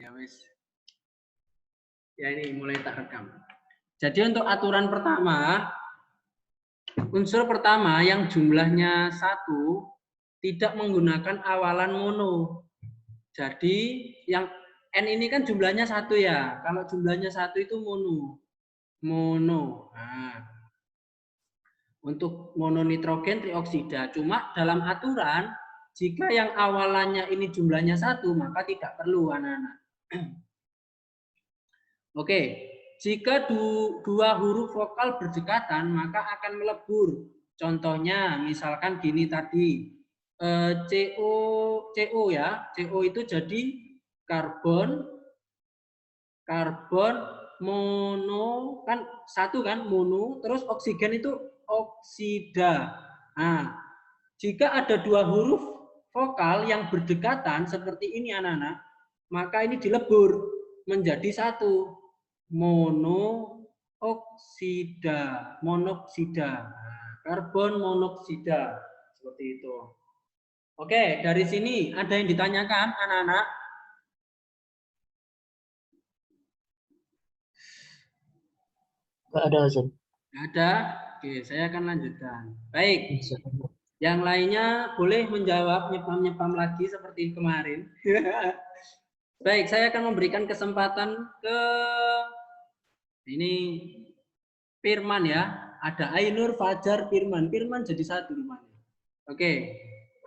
Ya wis. Ya ini mulai tak rekam. Jadi untuk aturan pertama, unsur pertama yang jumlahnya 1 tidak menggunakan awalan mono. Jadi yang N ini kan jumlahnya 1 ya. Kalau jumlahnya 1 itu mono. Mono. Nah, untuk mononitrogen trioksida. Cuma dalam aturan jika yang awalannya ini jumlahnya 1 maka tidak perlu anak-anak. Oke, jika dua huruf vokal berdekatan maka akan melebur. Contohnya misalkan gini tadi. CO ya. CO itu jadi karbon mono kan 1 kan mono, terus oksigen itu oksida. Nah, jika ada dua huruf vokal yang berdekatan seperti ini anak-anak, maka ini dilebur menjadi 1. Monoksida, monoksida. Nah, karbon monoksida seperti itu. Oke, dari sini ada yang ditanyakan anak-anak? Nggak ada, Azan. Ada? Oke, saya akan lanjutkan. Baik. Yang lainnya boleh menjawab nyepam-nyepam lagi seperti kemarin. Baik, saya akan memberikan kesempatan ke ini Firman ya. Ada Ainur, Fajar, Firman. Firman jadi 1 rumahnya. Oke.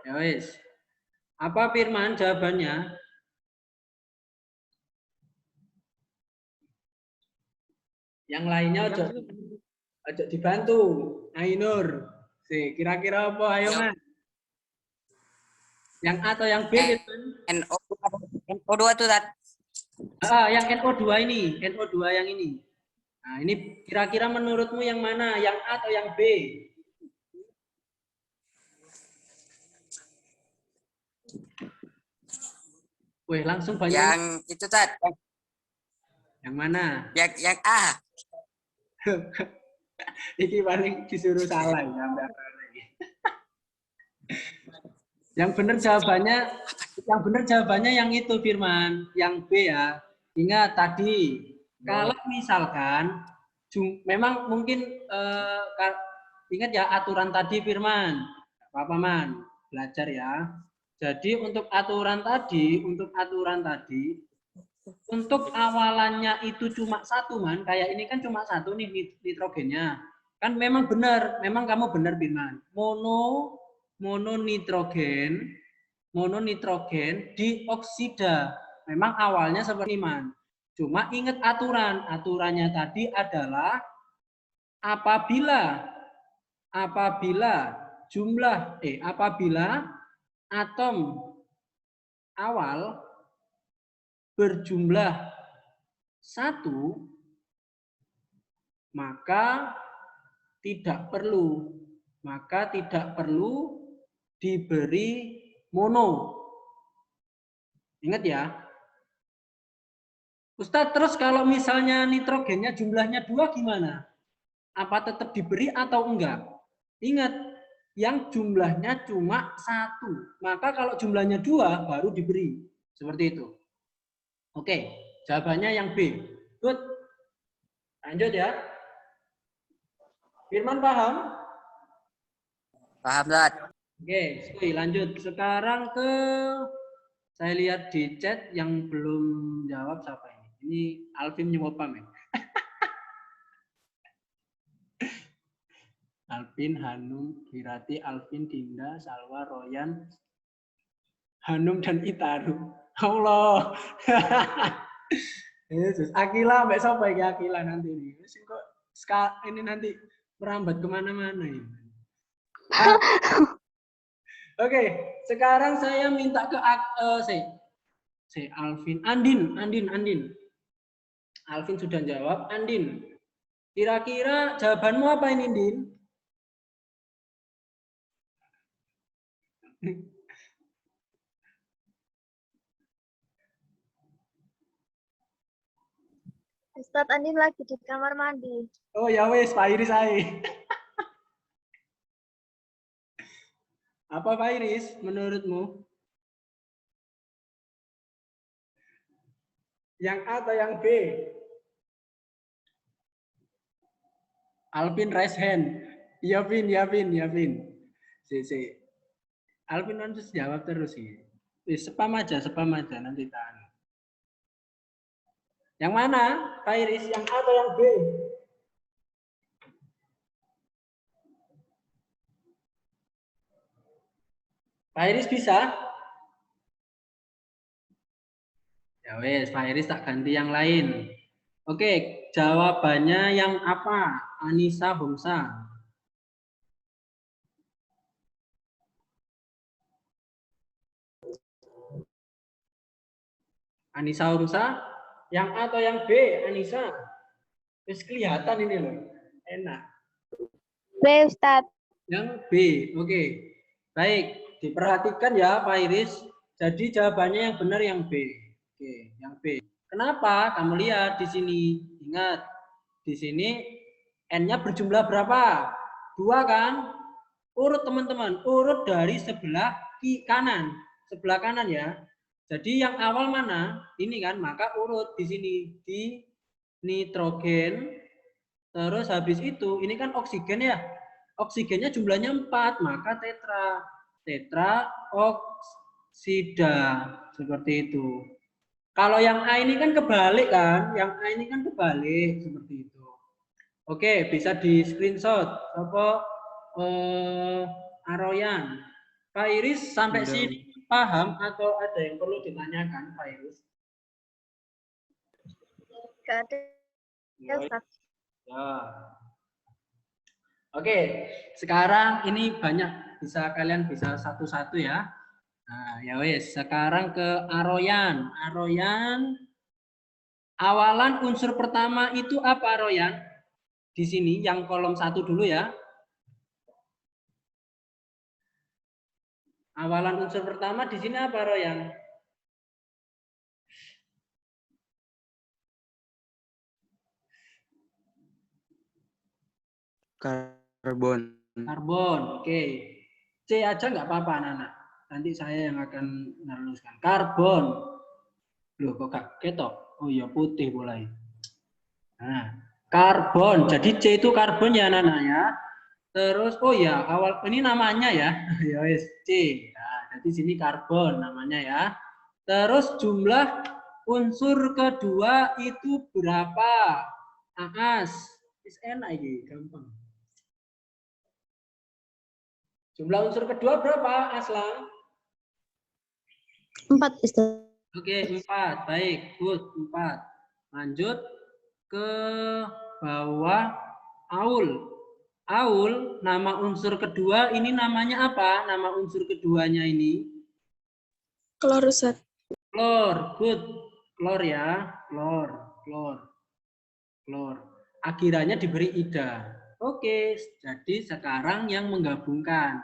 Ya wis. Apa Firman jawabannya? Yang lainnya ojo dibantu. Ainur. Kira-kira apa? Ayo, Mas. Yang A atau yang B, Firman? NO2 tuh, Tat. Yang NO2 ini. NO2 yang ini. Nah, ini kira-kira menurutmu yang mana? Yang A atau yang B? Wih, langsung banyak. Yang itu, Tat. Yang mana? Yang A. Ini paling disuruh salah ya. Yang benar jawabannya yang itu Firman, yang B ya. Ingat tadi kalau misalkan memang mungkin ingat ya aturan tadi Firman. Apa Man? Belajar ya. Jadi untuk aturan tadi, untuk awalannya itu cuma 1 Man, kayak ini kan cuma 1 nih nitrogennya. Kan memang benar, memang kamu benar Firman. Mononitrogen dioksida. Memang awalnya seperti Man. Cuma ingat aturan. Aturannya tadi adalah apabila atom awal berjumlah 1 maka tidak perlu diberi mono. Ingat ya. Ustadz, terus kalau misalnya nitrogennya jumlahnya 2 gimana? Apa tetap diberi atau enggak? Ingat, yang jumlahnya cuma 1. Maka kalau jumlahnya 2 baru diberi. Seperti itu. Oke, jawabannya yang B. Good. Lanjut ya. Firman paham? Paham, Tat. Oke, lanjut. Sekarang ke saya lihat di chat yang belum jawab siapa ini? Ini Alvin Nyewopam ya. Alvin, Hanum, Wirati, Alvin, Dinda, Salwa, Royan, Hanum dan Itaru. Allah. Yesus, Akila mbak siapa ya Akila nanti ini? Kok ini nanti merambat kemana-mana ya. Oke, sekarang saya minta ke Alvin, Andin. Alvin sudah jawab, Andin. Kira-kira jawabanmu apa ini, Din? Ustadz Andin lagi di kamar mandi. Oh ya wes, Pak Iris ae. Apa Pak Iris menurutmu? Yang A atau yang B? Alvin raise hand. Iya, Vin, ya, Vin, ya, Vin. Si. Alvin harus jawab terus sih. Spam aja nanti tahan. Yang mana? Pak Iris, yang A atau yang B? Pak Iris bisa? Ya wes, Pak Iris tak ganti yang lain. Oke, jawabannya yang apa? Anissa Homsa. Anissa Homsa, yang A atau yang B? Anissa. Terus kelihatan ini loh. Enak. B, Ustadz. Yang B, oke. Baik, diperhatikan ya Pak Iris. Jadi jawabannya yang benar yang B. Oke, yang B. Kenapa? Kamu lihat di sini. Ingat, di sini N-nya berjumlah berapa? 2 kan? Urut teman-teman, urut dari sebelah kanan. Sebelah kanan ya. Jadi yang awal mana? Ini kan, maka urut di sini. Di nitrogen. Terus habis itu, ini kan oksigen ya. Oksigennya jumlahnya 4, maka tetra oksida seperti itu. Kalau yang A ini kan kebalik kan, yang A ini kan kebalik seperti itu. Oke, bisa di screenshot. Apa Aroyan, Pak Iris sampai sini paham atau ada yang perlu ditanyakan, Pak Iris? Gak ada. Ya, Ustadz. Ya. Oke, sekarang ini banyak kalian bisa satu-satu ya. Nah, ya wes, sekarang ke Aroyan. Aroyan, awalan unsur pertama itu apa, Aroyan? Di sini yang kolom 1 dulu ya. Awalan unsur pertama di sini apa, Aroyan? Karbon. Karbon, oke. C aja nggak apa-apa, anak-anak. Nanti saya yang akan meneruskan. Karbon. Loh, kok gak ketok? Oh iya, putih mulai. Nah, karbon. Jadi C itu karbon ya, anak-anak ya. Terus, oh ya, awal ini namanya ya. Ya wes, C. Nah, jadi sini karbon namanya ya. Terus jumlah unsur kedua itu berapa? Aas. Enak ini, gampang. Jumlah unsur kedua berapa, Aslam? 4, Ustadz. Oke, 4. Baik, good, 4. Lanjut ke bawah Aul. Aul, nama unsur kedua ini namanya apa? Nama unsur keduanya ini? Klor, Ustadz. Klor, good. Klor ya, klor. Akhirannya diberi ida. Oke, jadi sekarang yang menggabungkan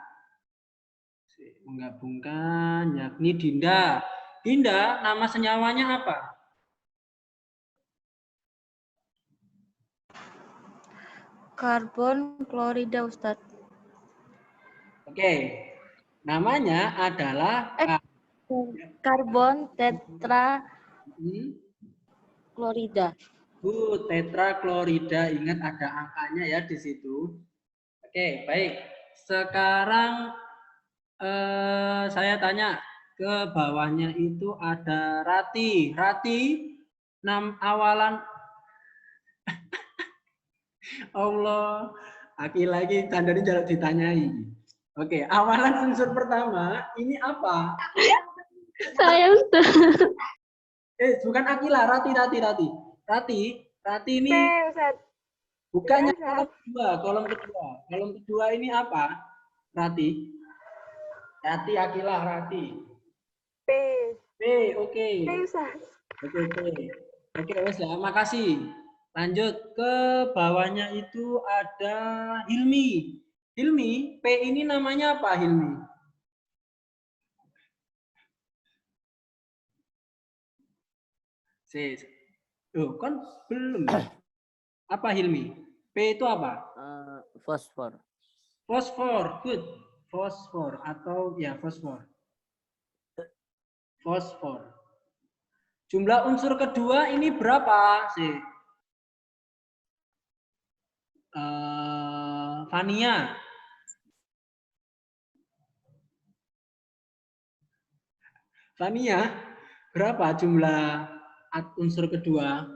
yakni Dinda. Dinda, nama senyawanya apa? Karbon klorida, Ustadz. Oke, namanya adalah Karbon tetra klorida. Tetra klorida. Ingat ada angkanya ya di situ. Oke, baik. Sekarang saya tanya ke bawahnya itu ada Rati. Rati, awalan Allah, aki lagi tandanya jarang ditanyai. Oke, awalan unsur pertama ini apa? Saya, Ustadz. Bukan Akila, Rati ini bukannya kolom kedua. Kolom kedua ini apa? Rati, Akila, Rati. P, oke. Oke, wes ya, makasih. Lanjut ke bawahnya itu ada Hilmi. Hilmi, P ini namanya apa, Hilmi? Kan belum. Apa Hilmi? P itu apa? Fosfor. Fosfor, good. Fosfor atau ya fosfor. Jumlah unsur kedua ini berapa sih? Fania. Fania, berapa jumlah unsur kedua?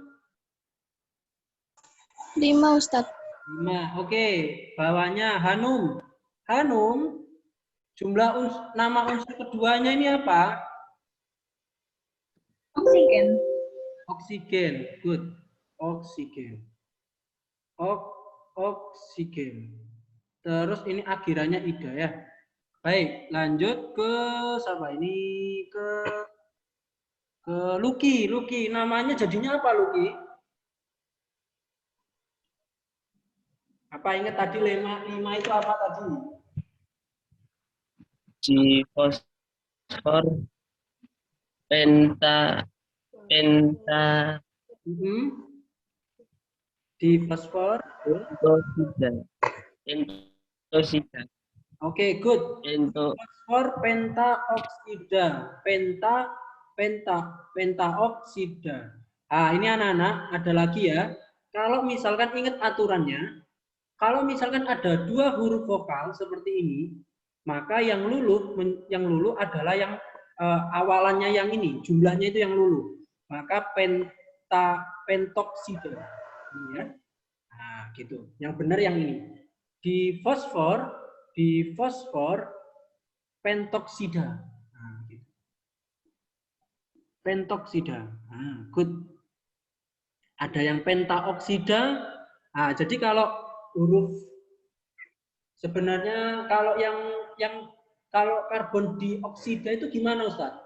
5, Ustadz. 5. Oke, bawahnya Hanum. Hanum, jumlah nama unsur keduanya ini apa? Oksigen. Oksigen. Good. Oksigen. Oksigen. Terus ini akhirannya Ida ya. Baik, lanjut ke siapa ini? Ke Lucky. Lucky, namanya jadinya apa Lucky? Apa ingat tadi 5 itu apa tadi? Di fosfor, penta, Di fosfor. pentosida. Oke, good. Fosfor pentaoksida. Pentaoksida. Ah, ini anak-anak ada lagi ya. Kalau misalkan ingat aturannya, kalau misalkan ada 2 huruf vokal seperti ini, maka yang luluh adalah yang awalannya yang ini, jumlahnya itu yang luluh. Maka pentoksida. Ini ya. Nah, gitu. Yang benar yang ini. Di fosfor pentoksida. Nah, gitu. Pentoksida. Nah, good. Ada yang pentaoksida. Nah, jadi kalau huruf sebenarnya kalau kalau karbon dioksida itu gimana Ustaz?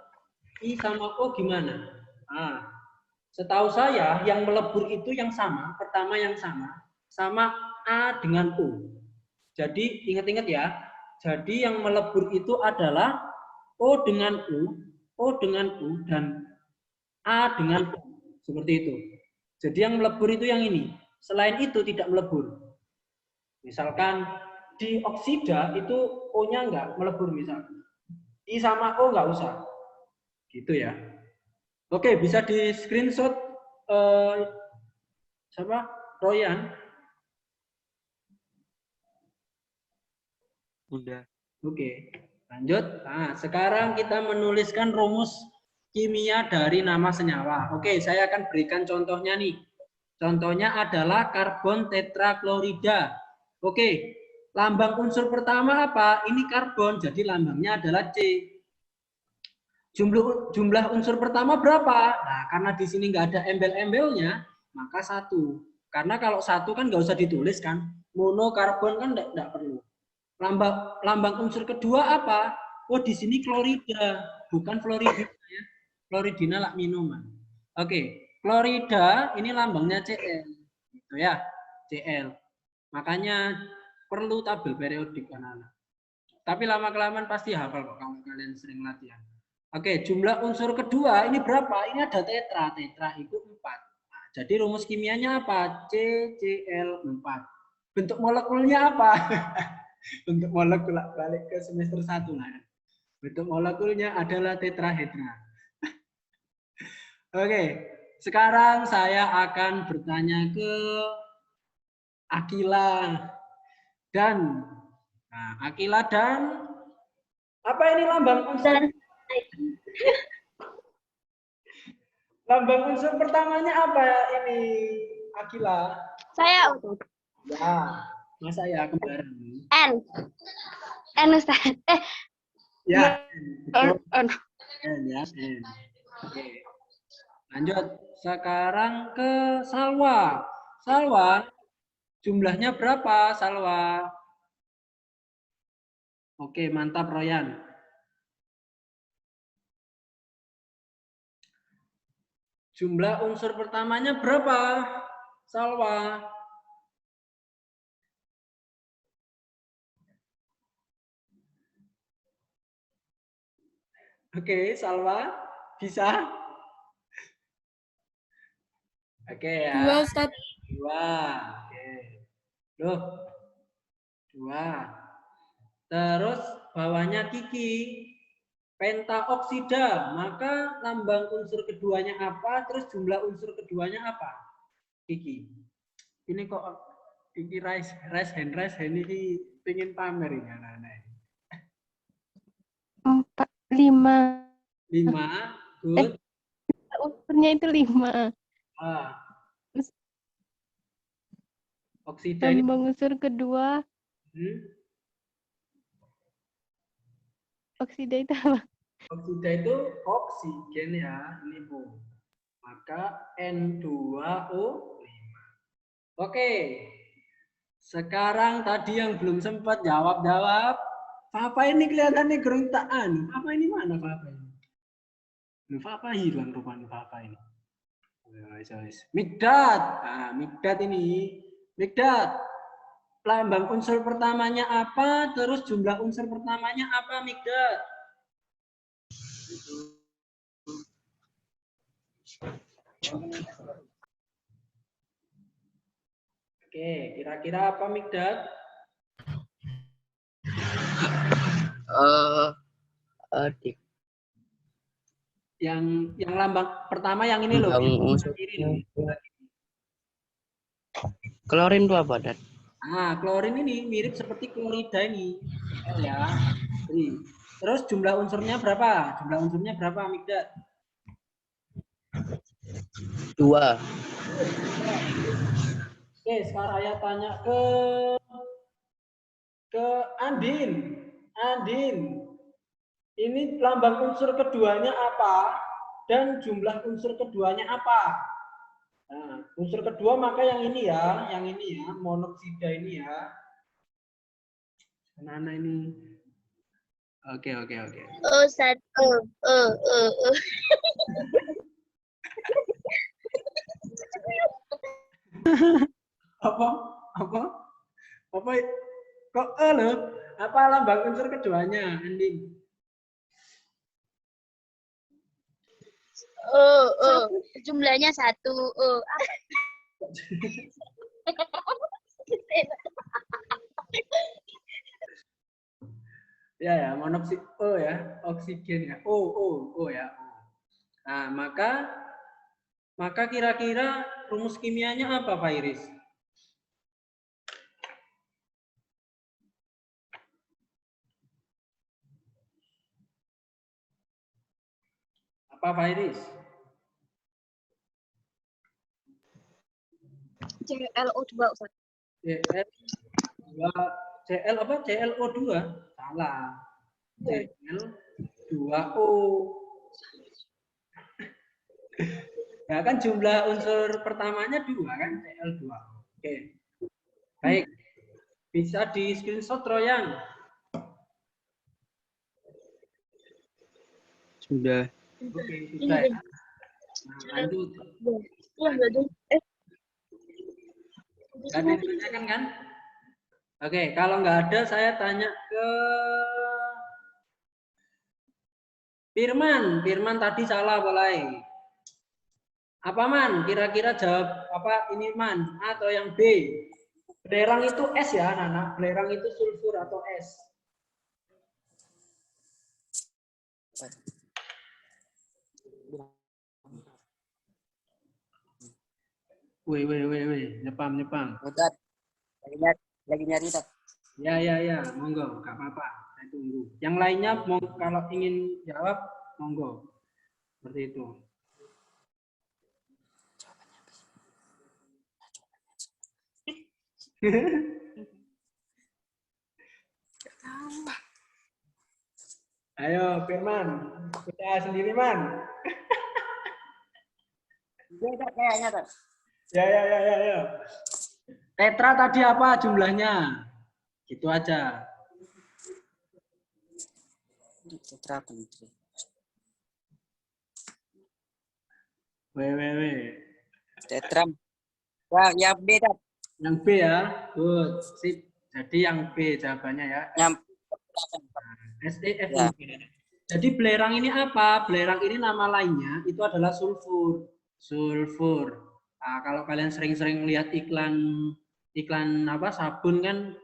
I sama O gimana? Nah, setahu saya yang melebur itu yang sama, pertama yang sama A dengan O. Jadi ingat-ingat ya. Jadi yang melebur itu adalah O dengan O dengan U, dan A dengan O. Seperti itu. Jadi yang melebur itu yang ini. Selain itu tidak melebur. Misalkan dioksida itu O-nya enggak melebur misalkan. I sama O enggak usah. Gitu ya. Oke, bisa di screenshot siapa? Royan. Udah. Oke, lanjut. Nah, sekarang kita menuliskan rumus kimia dari nama senyawa. Oke, saya akan berikan contohnya nih. Contohnya adalah karbon tetraklorida. Oke, lambang unsur pertama apa? Ini karbon, jadi lambangnya adalah C. Jumlah unsur pertama berapa? Nah, karena di sini nggak ada embel-embelnya, maka 1. Karena kalau 1 kan nggak usah ditulis kan. Monokarbon kan nggak perlu. Lambang unsur kedua apa? Oh, di sini klorida, bukan fluoridina ya. Fluoridina lah minuman. Oke, klorida ini lambangnya Cl. Gitu ya, Cl. Makanya perlu tabel periodik anak-anak. Tapi lama-kelamaan pasti hafal kok kalau kalian sering latihan. Oke, jumlah unsur kedua ini berapa? Ini ada tetra. Tetra itu 4. Nah, jadi rumus kimianya apa? CCl4. Bentuk molekulnya apa? Untuk molekul balik ke semester 1 lah. Bentuk molekulnya adalah tetrahedra. Oke, sekarang saya akan bertanya ke Akila dan Akila dan apa ini lambang unsur? Lambang unsur pertamanya apa ya ini Akila? Saya. Ya, masa ya kembaran. N. N, Ustaz. Ya. N. N ya. N. Oke. Lanjut. Sekarang ke Salwa. Salwa, jumlahnya berapa Salwa? Oke, mantap Royan. Jumlah unsur pertamanya berapa? Salwa. Oke, Salwa, bisa? Oke ya. 2, Ustaz. 2. Oke. Loh. 2. Terus bawahnya Kiki. pentaoksida, maka lambang unsur keduanya apa, terus jumlah unsur keduanya apa? Kiki. Ini kok Kiki raise hand ini pengen pamer ini anak-anak. 5. 5, good. Unsurnya itu 5. Ah. Oksida ini. Lambang unsur kedua. Oksida itu apa? Oksida itu oksigen ya, ini Bu. Maka N2O5. Oke. Sekarang tadi yang belum sempat jawab. Papa ini kelihatannya geruntaan. Papa ini mana Papa ini? Papa hilang rupanya Papa ini. Mikdad. Nah, Mikdad ini. Mikdad. Lambang unsur pertamanya apa? Terus jumlah unsur pertamanya apa, Mikdad? Oke, kira-kira apa, Mikdad? Yang lambang pertama yang ini loh. Klorin itu apa, Dad? Nah, klorin ini mirip seperti klorida ini. Ya. Terus jumlah unsurnya berapa? Jumlah unsurnya berapa, Mikdad? 2. Oke, sekarang saya tanya ke Andin. Andin, ini lambang unsur keduanya apa? Dan jumlah unsur keduanya apa? Nah, unsur kedua maka yang ini ya, monoksida ini ya. Nana ini. Oke. Apa? Kok loh? Apa lambang unsur keduanya, Andi? Jumlahnya 1. Ya, monoksida O ya, oksigen ya. O ya. Nah, maka kira-kira rumus kimianya apa, Pak Iris? Apa, Pak Iris? ClO2, Ustaz. Cl apa? ClO2? Salah. Cl2O. Ya kan jumlah unsur pertamanya 2 kan, Cl2O. Oke. Baik. Bisa di screenshot Royan. Sudah. Oke, sudah ya. Nah, lanjut. Ada yang ditanyakan kan? Oke, kalau nggak ada saya tanya ke Firman. Firman tadi salah mulai. Apa Man? Kira-kira jawab apa ini Man? A atau yang B? Belerang itu S ya, anak-anak. Belerang itu sulfur atau S. Wih, nyepam. Udah, lagi nyari, Dad. Ya, monggo, nggak apa-apa, saya tunggu. Yang lainnya kalau ingin jawab, monggo. Seperti itu. Ayo, Firman, kita sendiri, Man. Beda kayaknya, Dad. Ya. Tetra tadi apa jumlahnya? Gitu aja. Tetra Pentri. Tetra. Wah, yang B, Dad. Yang B ya. Good. Sip. Jadi yang B jawabannya ya. Yang SEF. ya. Jadi belerang ini apa? Belerang ini nama lainnya itu adalah sulfur. Nah, kalau kalian sering-sering lihat iklan apa sabun kan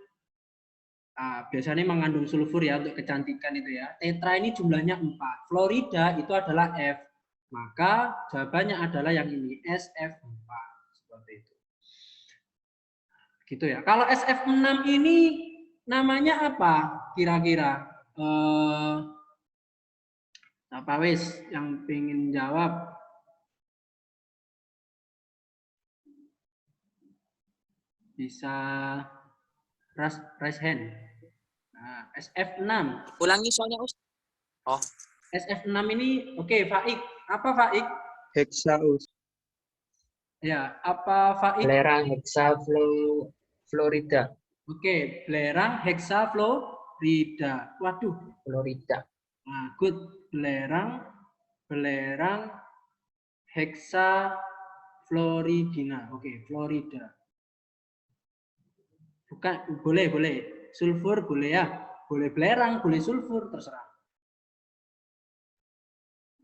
biasanya mengandung sulfur ya untuk kecantikan itu ya. Tetra ini jumlahnya 4. Fluorida itu adalah F. Maka jawabannya adalah yang ini, SF4. Seperti itu. Gitu ya. Kalau SF6 ini namanya apa kira-kira? Apa wis yang pengen jawab? Bisa raise hand. Nah, SF6. Ulangi soalnya Ustaz. Oh, SF6 ini oke, Faik. Apa Faik? Hexaus. Ya, apa Faik? Belerang Florida. Oke, belerang hexafluorida. Waduh, Florida. nah, good. Belerang hexafluoridina. Oke, Florida. Bukan, boleh. Sulfur boleh ya. Boleh belerang, boleh sulfur, terserah.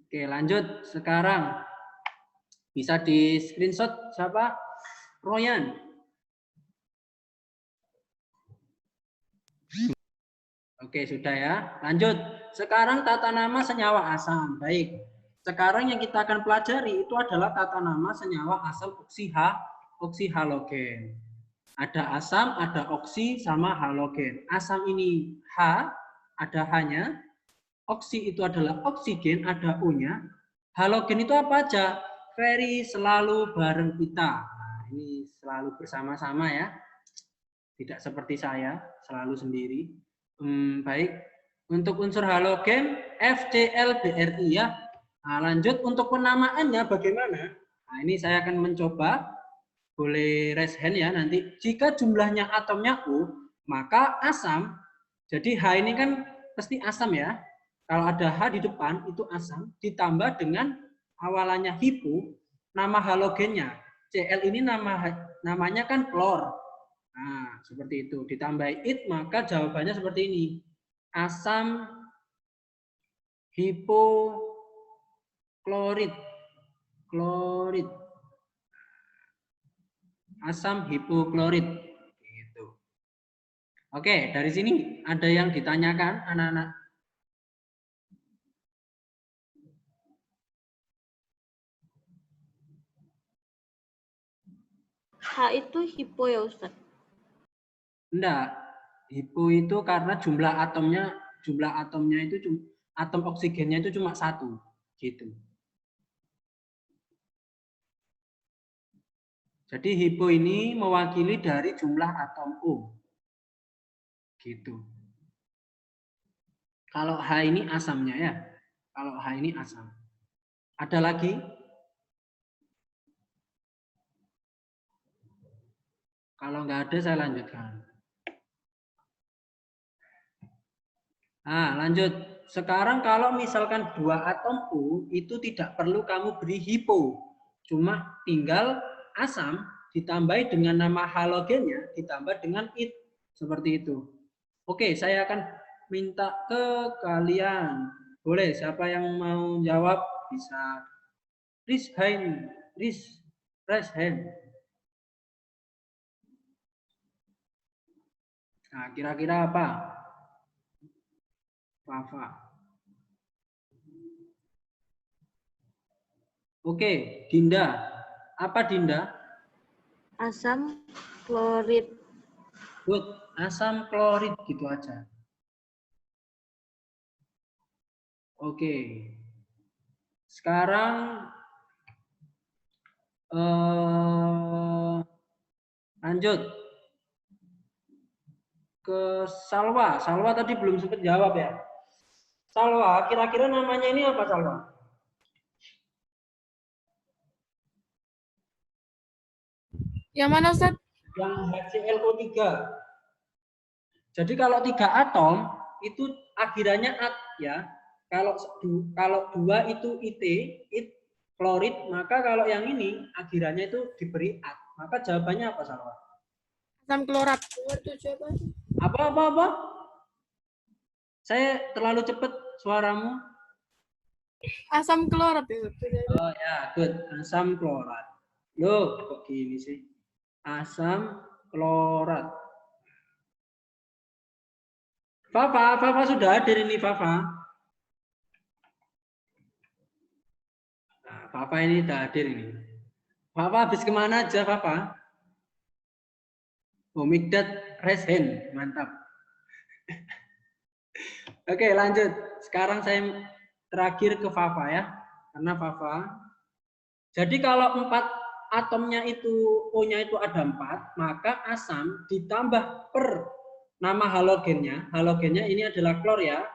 Oke, lanjut. Sekarang bisa di screenshot siapa? Royan. Oke, sudah ya. Lanjut. Sekarang tata nama senyawa asam. Baik. Sekarang yang kita akan pelajari itu adalah tata nama senyawa asam oksi halogen. Ada asam, ada oksi, sama halogen. Asam ini H, ada H-nya. Oksi itu adalah oksigen, ada O-nya. Halogen itu apa aja? Very selalu bareng kita. Nah, ini selalu bersama-sama ya. Tidak seperti saya, selalu sendiri. Baik. Untuk unsur halogen, FCl-BRI ya. Nah, lanjut untuk penamaannya bagaimana? Nah, ini saya akan mencoba. Boleh raise hand ya nanti. Jika jumlahnya atomnya U, maka asam. Jadi H ini kan pasti asam ya. Kalau ada H di depan itu asam. Ditambah dengan awalannya hipo, nama halogennya. Cl ini namanya kan klor. Nah, seperti itu. Ditambah it, maka jawabannya seperti ini. Asam hipoklorid. Klorid. Asam hipoklorid. Gitu. Oke, dari sini ada yang ditanyakan anak-anak? H itu hipo ya Ustaz? Enggak. Hipo itu karena jumlah atomnya itu atom oksigennya itu cuma 1 gitu. Jadi hipo ini mewakili dari jumlah atom O. Gitu. Kalau H ini asamnya ya. Kalau H ini asam. Ada lagi? Kalau nggak ada saya lanjutkan. Nah, lanjut. Sekarang kalau misalkan 2 atom U itu tidak perlu kamu beri hipo. Cuma tinggal asam ditambah dengan nama halogennya ditambah dengan it. Seperti itu. Oke, saya akan minta ke kalian. Boleh, siapa yang mau jawab bisa raise hand. Nah, kira-kira apa? Lava. Oke, Dinda. Apa Dinda? Asam klorid. Good. Asam klorid gitu aja. Oke. Sekarang lanjut ke Salwa. Salwa tadi belum sempat jawab ya. Salwa, kira-kira namanya ini apa Salwa? Yang mana Ustaz? Yang HClO3. Jadi kalau 3 atom itu akhirannya at ya. Kalau 2 itu it klorid, maka kalau yang ini akhirannya itu diberi at. Maka jawabannya apa Salwa? Asam klorat. Apa? Saya terlalu cepat suaramu. Asam klorat itu. Oh ya, good. Asam klorat. Loh, kok gini sih? Asam klorat. Fafa sudah hadir ini Fafa. Nah, Fafa ini sudah hadir ini. Fafa habis kemana aja Fafa? Oh, Mikdad raise hand, mantap. Oke, lanjut. Sekarang saya terakhir ke Fafa ya, karena Fafa. Jadi kalau 4 atomnya itu O-nya itu ada 4, maka asam ditambah per nama halogennya. Halogennya ini adalah klor ya.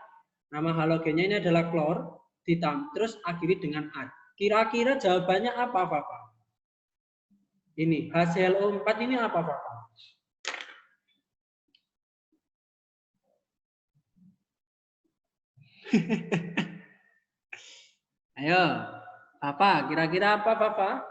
Nama halogennya ini adalah klor, terus akhiri dengan A. Kira-kira jawabannya apa, Fafa? Ini HClO4 ini apa, Fafa? Ayo, apa? Kira-kira apa, Fafa?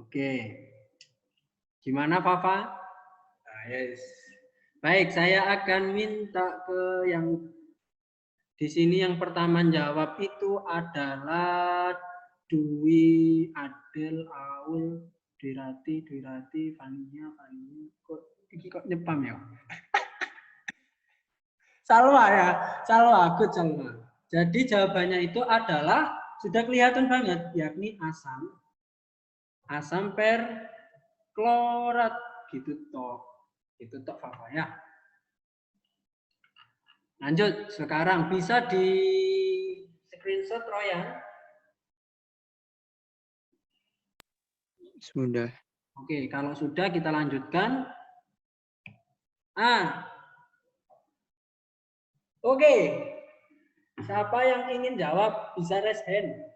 Oke. Gimana, Fafa? Nah, yes. Baik, saya akan minta ke yang di sini yang pertama jawab itu adalah Dwi, Adel, Aul, Dwirati, Vania. Kok nyepam ya? Salwa ya, Salwa, good Salwa. Jadi jawabannya itu adalah sudah kelihatan banget, yakni asam perklorat gitu toh. Itu toh Fafa ya. Lanjut, sekarang bisa di screenshot Royan. Sudah. Oke, kalau sudah kita lanjutkan. Oke. Siapa yang ingin jawab bisa raise hand.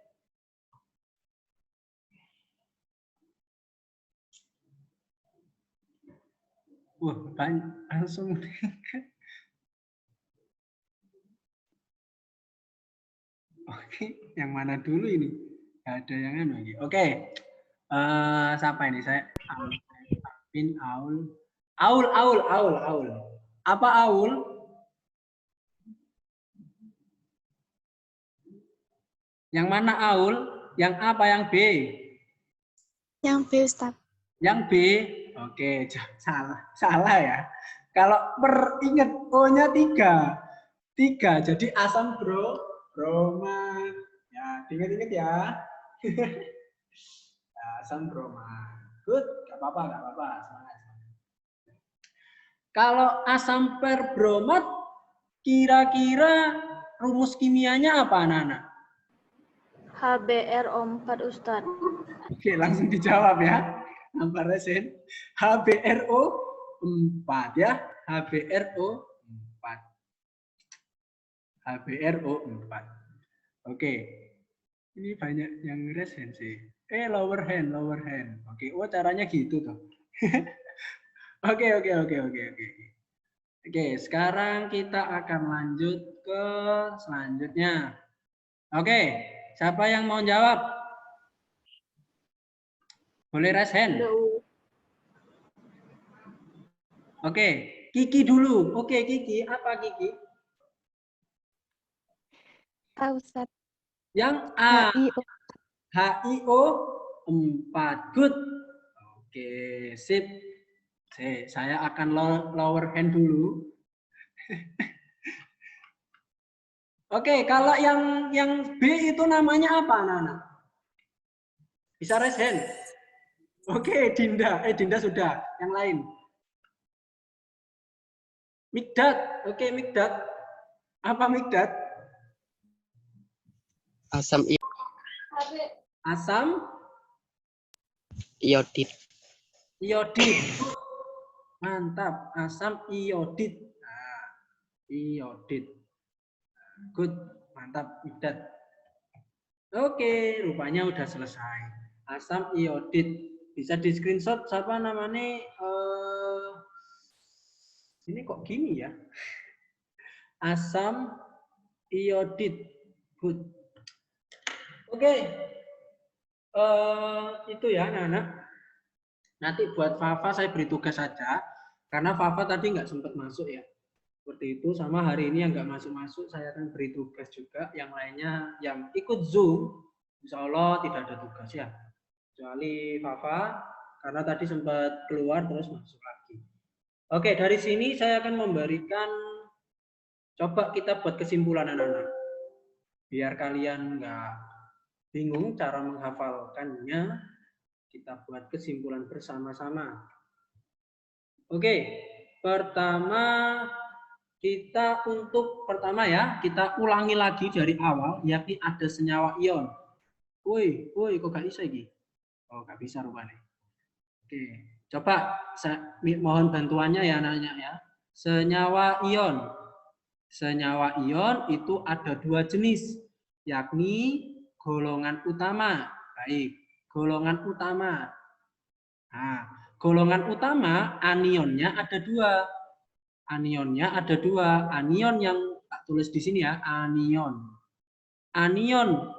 Wah, langsung. Oke, yang mana dulu ini? Gak ada yang anu lagi. Oke. Siapa ini? Saya Aul. Apa Aul? Yang mana Aul? Yang A apa yang B? Yang B, Ustaz. Yang B. Oke, salah ya. Kalau ingat O-nya 3. Jadi asam bromat. Ya, ingat-ingat ya. Asam bromat. Good, nggak apa-apa. Semangat. Kalau asam perbromat, kira-kira rumus kimianya apa, anak-anak? HBRO4, Ustaz. Oke, langsung dijawab ya. Nampak resen. HBRO4 ya. HBRO4. Oke. Ini banyak yang resen sih. Lower hand. Oke, caranya gitu tuh. Oke. Oke, sekarang kita akan lanjut ke selanjutnya. Oke, siapa yang mau jawab? Boleh raise hand. Oke, Kiki dulu. Oke, Kiki. Apa Kiki? A, Ustaz. Yang A. HIO. HIO4. Good. Oke, sip. Saya akan lower hand dulu. Oke, kalau yang B itu namanya apa, anak-anak? Bisa raise hand. Oke, Dinda. Dinda sudah. Yang lain. Mikdad. Oke, Mikdad. Apa Mikdad? Asam iodid. Mantap, asam iodid. Nah, iodid. Good, mantap, Mikdad. Oke, rupanya udah selesai. Asam iodid. Bisa di screenshot siapa namanya? Ini kok gini ya? Asam iodid. Good. Oke. Itu ya, anak-anak. Nanti buat Fafa saya beri tugas saja. Karena Fafa tadi nggak sempat masuk ya. Seperti itu. Sama hari ini yang nggak masuk-masuk saya akan beri tugas juga. Yang lainnya yang ikut Zoom, insya Allah tidak ada tugas ya. Kecuali Fafa, karena tadi sempat keluar terus masuk lagi. Oke, dari sini saya akan memberikan, coba kita buat kesimpulan anak-anak. Biar kalian nggak bingung cara menghafalkannya, kita buat kesimpulan bersama-sama. Oke, pertama kita kita ulangi lagi dari awal, yakni ada senyawa ion. Woi, kok gak bisa ini? Oh, gak bisa rupanya. Oke, coba saya mohon bantuannya ya nanya ya. Senyawa ion. Senyawa ion itu ada 2 jenis, yakni golongan utama. Baik, golongan utama. Nah, golongan utama anionnya ada 2. Anionnya ada 2. Anion yang tak tulis di sini ya, anion. Anion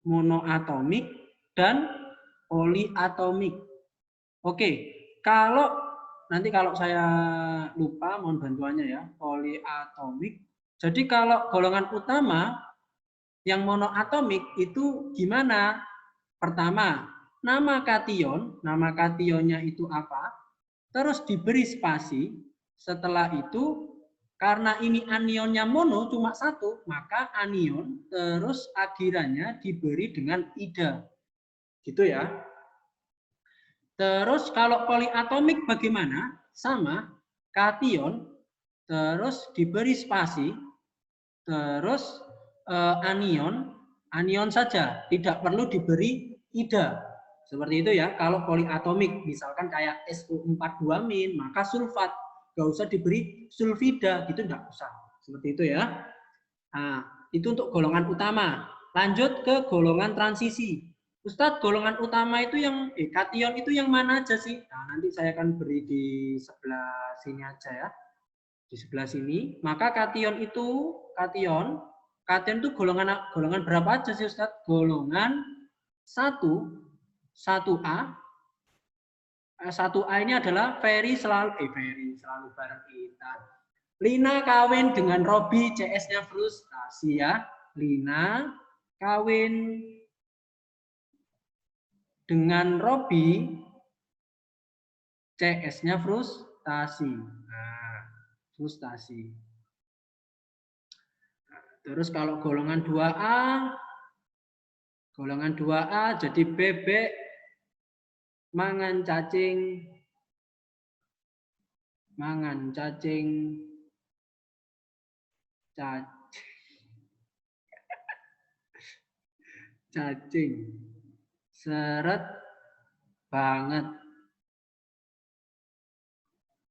monoatomik dan poliatomik. Oke, nanti kalau saya lupa mohon bantuannya ya, poliatomik. Jadi kalau golongan utama yang monoatomik itu gimana? Pertama, nama kationnya itu apa? Terus diberi spasi. Setelah itu, karena ini anionnya mono cuma 1, maka anion terus akhirannya diberi dengan ida. Gitu ya. Terus kalau poliatomik bagaimana? Sama, kation terus diberi spasi, terus anion saja, tidak perlu diberi ida. Seperti itu ya. Kalau poliatomik, misalkan kayak SO42-, maka sulfat. Nggak usah diberi sulfida, gitu nggak usah. Seperti itu ya. Nah, itu untuk golongan utama. Lanjut ke golongan transisi. Ustadz, golongan utama itu yang kation itu yang mana aja sih? Nah, nanti saya akan beri di sebelah sini aja ya. Di sebelah sini. Maka kation itu golongan berapa aja sih Ustadz? Golongan 1A. 1A ini adalah Ferry selalu bareng kita. Lina kawin dengan Robi, CS-nya frustasi ya. Lina kawin dengan Robi, CS-nya frustasi. Nah, frustasi. Terus kalau golongan 2A jadi bebek mangan cacing seret banget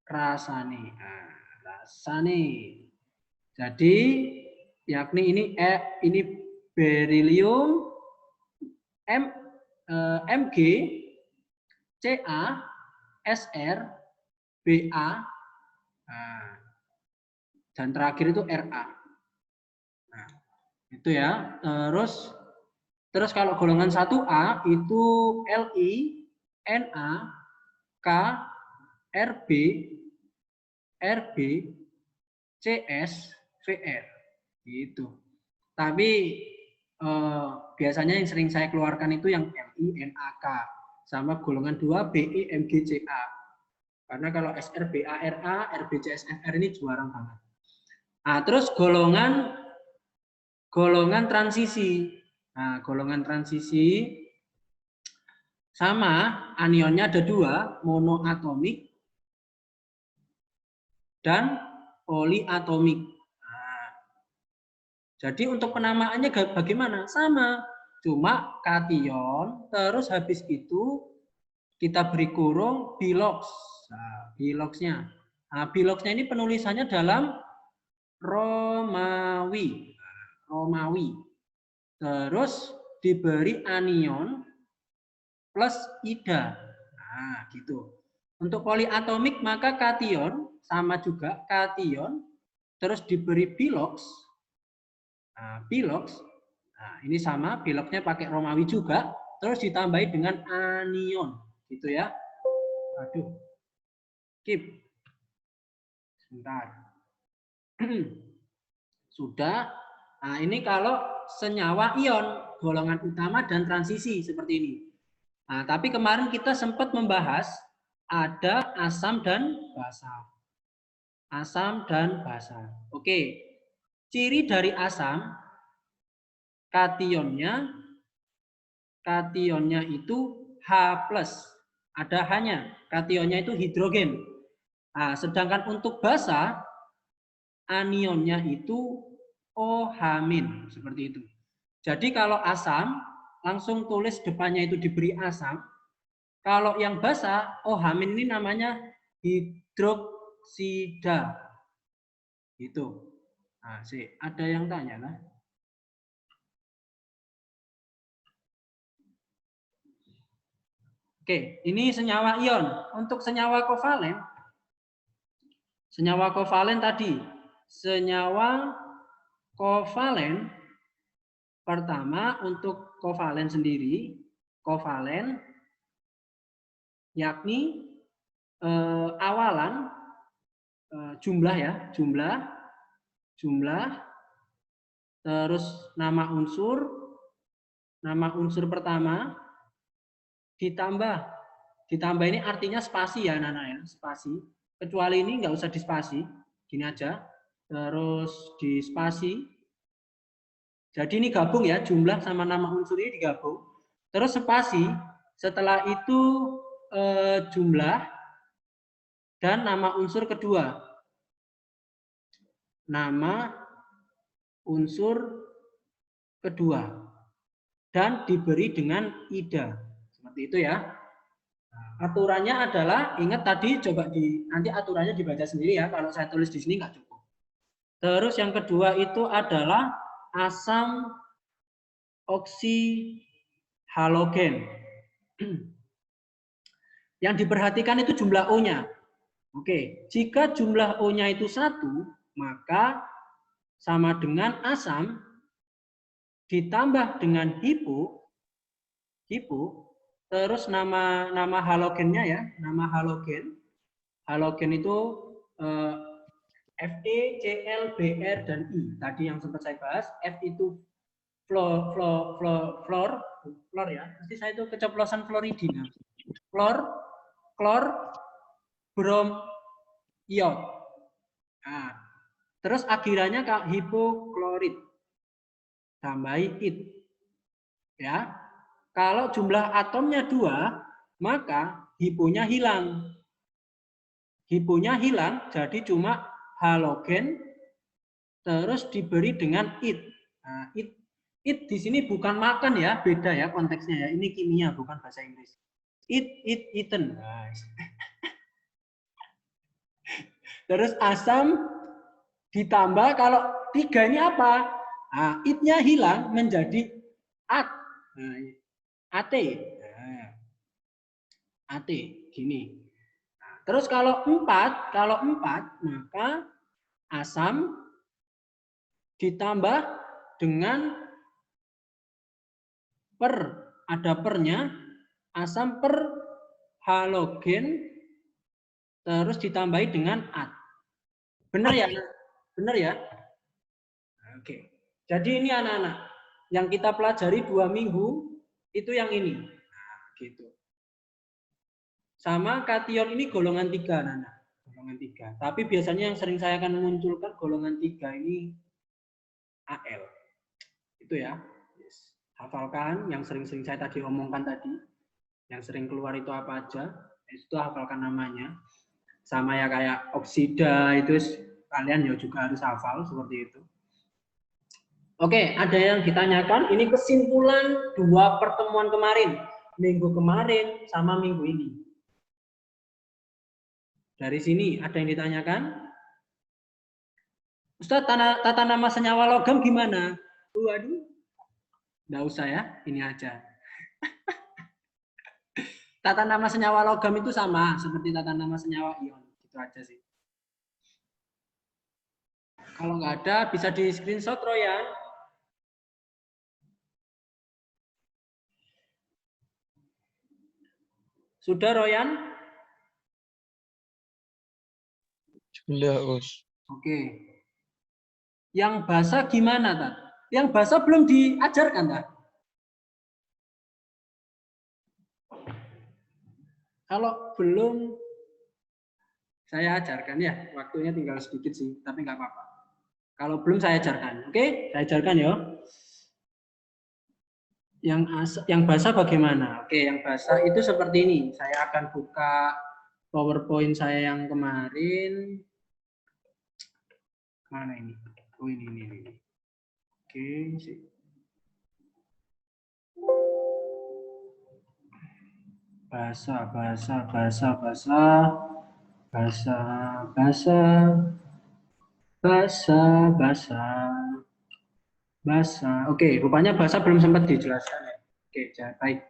rasane. Jadi yakni ini berilium Mg Ca Sr Ba dan terakhir itu Ra. Nah, itu ya. Terus kalau golongan 1A itu Li Na K Rb CS Vr gitu. Tapi biasanya yang sering saya keluarkan itu yang Li NaK sama golongan 2 Be MgCa. Karena kalau SrBaRa, RbCsFr ini juara banget. Nah, terus golongan transisi. Nah, golongan transisi sama anionnya ada 2, monoatomik dan poliatomik. Nah, jadi untuk penamaannya bagaimana? Sama, cuma kation, terus habis itu kita beri kurung bilox. Nah, biloxnya. Nah, biloxnya ini penulisannya dalam Romawi. Terus diberi anion plus ida. Nah, gitu. Untuk poliatomik maka kation sama juga kation terus diberi bilox. Nah, bilox. Nah, ini sama biloxnya pakai Romawi juga terus ditambahi dengan anion gitu ya. Aduh. Skip. Bentar. Sudah. Nah, ini kalau senyawa ion, golongan utama dan transisi seperti ini. Nah, tapi kemarin kita sempat membahas ada asam dan basa. Asam dan basa. Oke. Ciri dari asam, kationnya itu H+. Ada hanya, kationnya itu hidrogen. Nah, sedangkan untuk basa, anionnya itu OH- seperti itu. Jadi kalau asam, langsung tulis depannya itu diberi asam. Kalau yang basa, OH- ini namanya hidroksida. Gitu. Nah, ada yang tanya lah. Oke, ini senyawa ion. Untuk senyawa kovalen tadi, senyawa kovalen pertama untuk kovalen sendiri, kovalen yakni awalan jumlah ya, jumlah terus nama unsur pertama ditambah ini artinya spasi ya anak-anak ya, spasi. Kecuali ini nggak usah dispasi, gini aja. Terus di spasi. Jadi ini gabung ya, jumlah sama nama unsur ini digabung. Terus spasi, setelah itu jumlah dan nama unsur kedua. Nama unsur kedua. Dan diberi dengan ida. Seperti itu ya. Aturannya adalah, ingat tadi coba nanti aturannya dibaca sendiri ya, kalau saya tulis di sini nggak cukup. Terus yang kedua itu adalah asam oksihalogen. Yang diperhatikan itu jumlah O-nya. Oke, jika jumlah O-nya itu 1, maka sama dengan asam ditambah dengan hipo, terus nama halogennya ya, nama halogen itu Fe, Cl, Br, dan I. Tadi yang sempat saya bahas, F itu fluor ya. Pasti saya itu keceplosan fluoridina. Klor, brom, iod. Nah, terus akhirannya hipoklorid. Tambahi id. Ya. Kalau jumlah atomnya 2, maka hiponya hilang. Hiponya hilang, jadi cuma halogen terus diberi dengan id. Nah, id di sini bukan makan ya, beda ya konteksnya ya. Ini kimia bukan bahasa Inggris. Eaten. Nah. Terus asam ditambah, kalau 3 ini apa? Nah, id-nya hilang menjadi at. Nah, AT. Nah, AT gini. Nah, terus kalau 4 maka asam ditambah dengan ada pernya, asam per halogen terus ditambahi dengan at. Benar ya? Benar ya? Oke. Jadi ini anak-anak yang kita pelajari 2 minggu itu yang ini. Nah, gitu. Sama kation ini golongan 3 anak-anak. Golongan 3. Tapi biasanya yang sering saya akan munculkan golongan 3 ini Al. Itu ya. Yes. Hafalkan yang sering-sering saya tadi omongkan tadi. Yang sering keluar itu apa aja. Itu hafalkan namanya. Sama ya kayak oksida itu kalian ya juga harus hafal seperti itu. Oke, ada yang ditanyakan. Ini kesimpulan 2 pertemuan kemarin. Minggu kemarin sama minggu ini. Dari sini ada yang ditanyakan? Ustaz, tata nama senyawa logam gimana? Waduh, nggak usah ya, ini aja. Tata nama senyawa logam itu sama seperti tata nama senyawa ion. Itu aja sih. Kalau nggak ada, bisa di screenshot, Royan. Sudah, Royan? Sudah, Us. Oke. Yang basah gimana, Tat? Yang basah belum diajarkan, Tat? Kalau belum, saya ajarkan ya. Waktunya tinggal sedikit sih, tapi nggak apa-apa. Kalau belum saya ajarkan. Oke, saya ajarkan ya. Yang basah bagaimana? Oke, yang basah itu seperti ini. Saya akan buka PowerPoint saya yang kemarin. Mana ini? Oh, ini. Oke, sih. Basah. Oke, rupanya basah belum sempat dijelaskan ya. Oke, baik.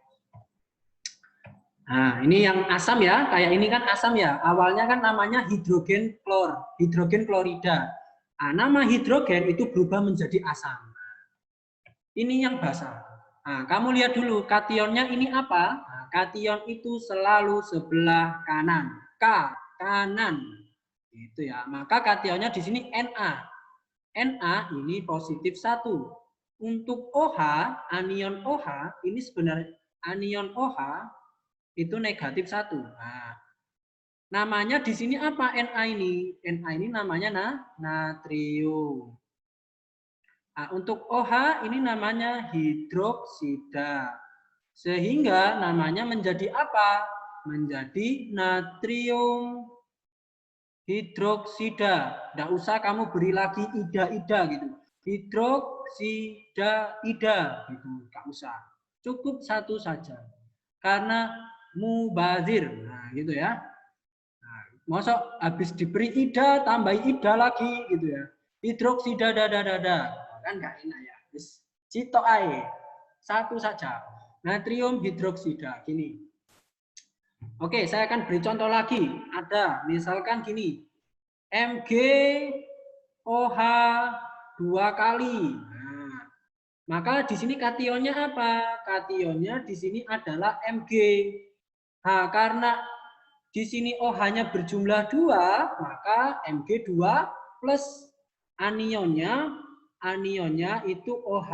Nah, ini yang asam ya, kayak ini kan asam ya. Awalnya kan namanya hidrogen klorida. Nah, nama hidrogen itu berubah menjadi asam. Ini yang basah. Nah, kamu lihat dulu kationnya ini apa? Nah, kation itu selalu sebelah kanan. Kanan. Itu ya. Maka kationnya di sini Na. Na ini positif 1. Untuk OH, anion OH ini sebenarnya anion OH itu negatif 1. Nah, namanya di sini apa Na ini? Na ini namanya natrium. Nah, untuk OH ini namanya hidroksida. Sehingga namanya menjadi apa? Menjadi natrium hidroksida. Tidak usah kamu beri lagi ida gitu. Hidroksida gitu. Tidak usah. Cukup satu saja. Karena mubazir. Nah, gitu ya. Nah, masa habis diberi ida tambah ida lagi gitu ya. Hidroksida kan nggak enak ya. Cito ae. Satu saja. Natrium hidroksida gini. Oke, saya akan beri contoh lagi. Ada misalkan gini. MgOH 2 kali. Nah, maka di sini kationnya apa? Kationnya di sini adalah Mg. Nah, karena di sini OH-nya berjumlah 2, maka Mg2 plus anionnya itu OH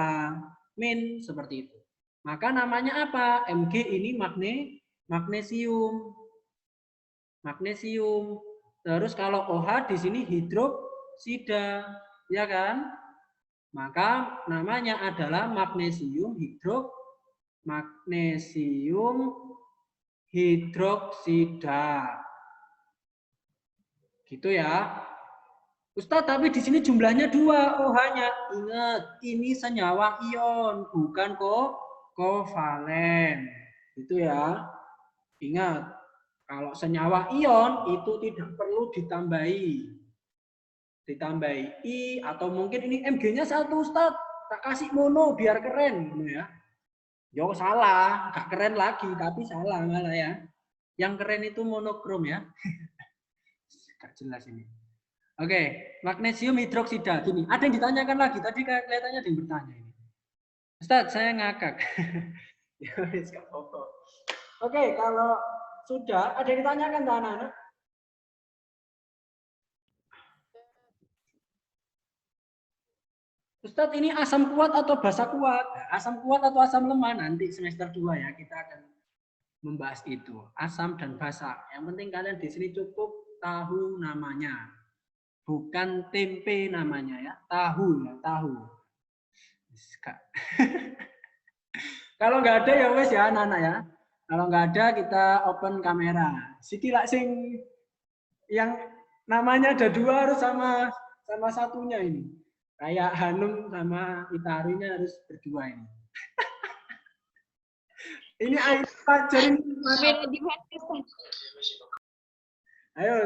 min seperti itu. Maka namanya apa? Mg ini magnesium. Terus kalau OH di sini hidroksida, ya kan? Maka namanya adalah magnesium hidroksida. Gitu ya. Ustadz, tapi di sini jumlahnya 2 OH-nya. Ingat, ini senyawa ion, bukan kovalen. Itu ya. Ingat, kalau senyawa ion itu tidak perlu ditambahi I atau mungkin ini Mg-nya 1 Ustadz, tak kasih mono biar keren ya. Yo salah, gak keren lagi tapi salah malah ya. Yang keren itu monokrom ya. Gak jelas ini. Oke, magnesium hidroksida gini. Ada yang ditanyakan lagi, tadi kelihatannya ada yang bertanya ini. Ustadz, saya ngakak. Oke, kalau sudah ada yang ditanyakan ke anak-anak? Ustadz, ini asam kuat atau basa kuat? Asam kuat atau asam lemah? Nanti semester 2 ya, kita akan membahas itu. Asam dan basa. Yang penting kalian di sini cukup tahu namanya. Bukan tempe namanya ya. Tahu. Kalau nggak ada ya wes ya anak-anak ya. Kalau nggak ada kita open kamera. Sikilak sing yang namanya ada 2 harus sama satunya ini. Kayak Hanum sama Itarinya harus berdua ini. Ini ayo pelajarin. Ayo,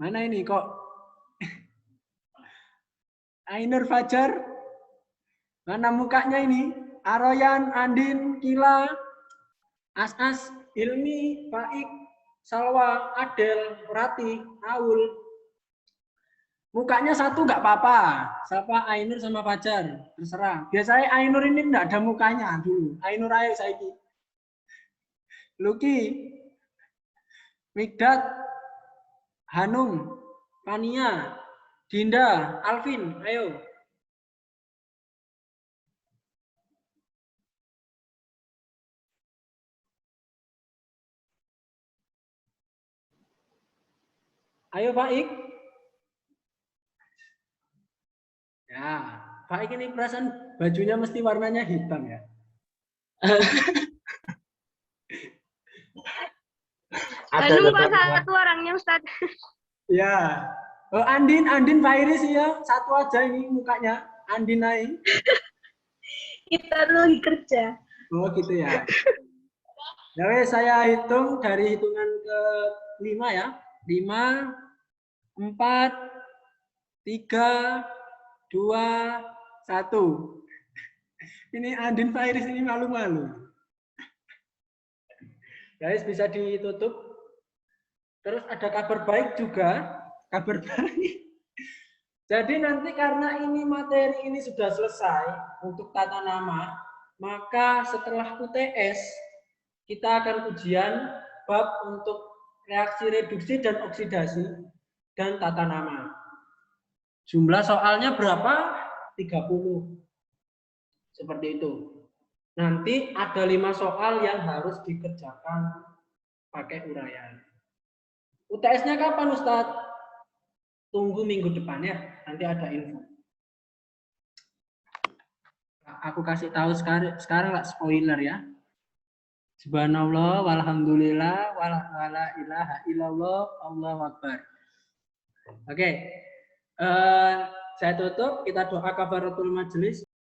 mana ini kok? Ainur Fajar, mana mukanya ini? Aroyan, Andin, Kila, As, Ilmi, Faik, Salwa, Adel, Rati, Aul. Mukanya 1 nggak apa-apa. Siapa Ainur sama Fajar? Terserah. Biasanya Ainur ini nggak ada mukanya dulu. Ainur ayo saiki. Luki, Mikdad, Hanum, Fania, Dinda, Alvin, ayo. Ayo Pak Ik. Ya, Pak Ik ini perasaan bajunya mesti warnanya hitam ya. Hanum kok satu orangnya Ustaz. Ya. Oh, Andin Fairis ya. Satu aja ini mukanya. Andin naik. Kita lagi kerja. Oh gitu ya. Ya wes, saya hitung dari hitungan ke-5 ya. 5, 4, 3, 2, 1. Ini Andin Fairis ini malu-malu. Guys, bisa ditutup. Terus ada kabar baik juga. Kabar baik. Jadi nanti karena ini materi ini sudah selesai untuk tata nama, maka setelah UTS kita akan ujian bab untuk reaksi reduksi dan oksidasi dan tata nama. Jumlah soalnya berapa? 30. Seperti itu. Nanti ada 5 soal yang harus dikerjakan pakai uraian. UTS-nya kapan Ustadz? Tunggu minggu depan ya, nanti ada info. Aku kasih tahu sekarang lah spoiler ya. Subhanallah, walhamdulillah, wala ilaha illallah, Allahu Akbar. Oke, saya tutup, kita doa kafaratul majelis.